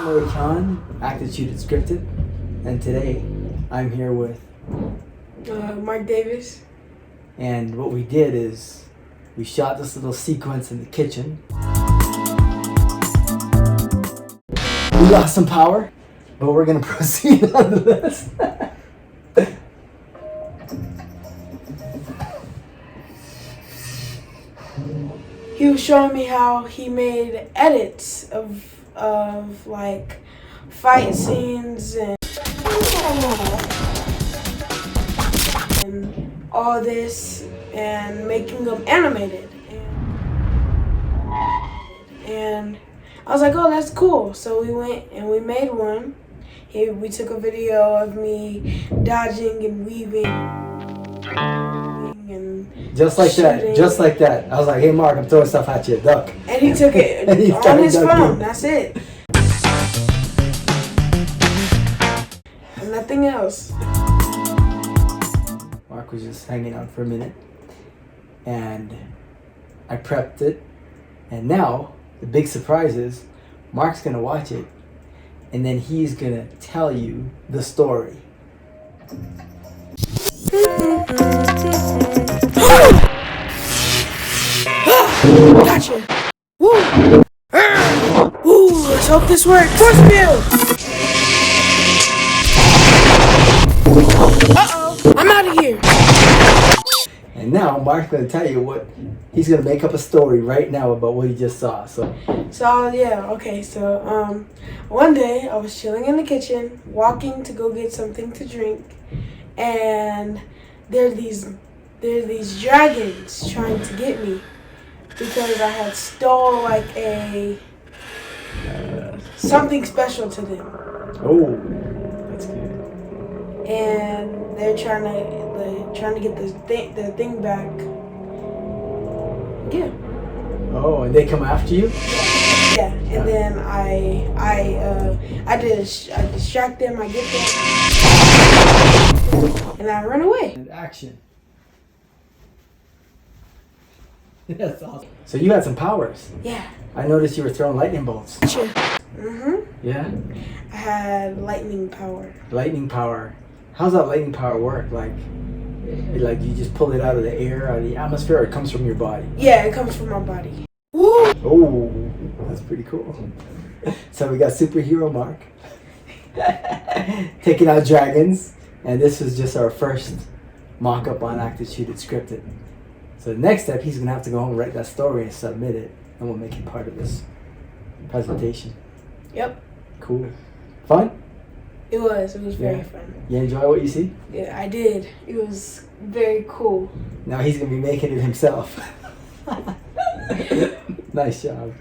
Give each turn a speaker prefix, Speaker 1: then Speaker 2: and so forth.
Speaker 1: Acted, shooted, scripted, and today I'm here with
Speaker 2: Mark Davis.
Speaker 1: And what we did is we shot this little sequence in the kitchen. We lost some power, but we're gonna proceed on this.
Speaker 2: He was showing me how he made edits of like fight scenes and all this and making them animated. And I was like, oh, that's cool. So we went and we made one. We took a video of me dodging and weaving and
Speaker 1: Just like
Speaker 2: shooting.
Speaker 1: that, just like that. I was like, hey Mark, I'm throwing stuff at you, duck.
Speaker 2: And he took it
Speaker 1: And he
Speaker 2: on
Speaker 1: started
Speaker 2: his
Speaker 1: ducking.
Speaker 2: phone. That's it. And nothing else.
Speaker 1: Mark was just hanging out for a minute, and I prepped it, and now the big surprise is Mark's gonna watch it, and then he's gonna tell you the story.
Speaker 2: Gotcha. Woo. Woo. Let's hope this works. Force field. Uh-oh. I'm out of here.
Speaker 1: And now Mark's gonna tell you he's gonna make up a story right now about what he just saw. So
Speaker 2: Yeah, okay, so one day I was chilling in the kitchen, walking to go get something to drink, and there's these dragons trying to get me because I had stole like a something special to them.
Speaker 1: oh, that's good.
Speaker 2: And they're trying to get the thing back. Yeah.
Speaker 1: Oh, and they come after you?
Speaker 2: Yeah, and then I distract them, I get them, and I run away.
Speaker 1: And action. That's awesome. So you had some powers.
Speaker 2: Yeah.
Speaker 1: I noticed you were throwing lightning bolts.
Speaker 2: Sure. Mhm.
Speaker 1: Yeah?
Speaker 2: I had lightning power.
Speaker 1: Lightning power. How's that lightning power work? Like you just pull it out of the air, out of the atmosphere, or it comes from your body?
Speaker 2: Yeah, it comes from my body. Woo!
Speaker 1: Oh, that's pretty cool. So we got superhero Mark taking out dragons, and this was just our first mock-up on Acted, Shooted, Scripted. So the next step, he's gonna have to go home and write that story and submit it, and we'll make it part of this presentation.
Speaker 2: Yep.
Speaker 1: Cool. Fun?
Speaker 2: It was very
Speaker 1: Yeah.
Speaker 2: fun.
Speaker 1: You enjoy what you see?
Speaker 2: Yeah, I did. It was very cool.
Speaker 1: Now he's gonna be making it himself. Nice job.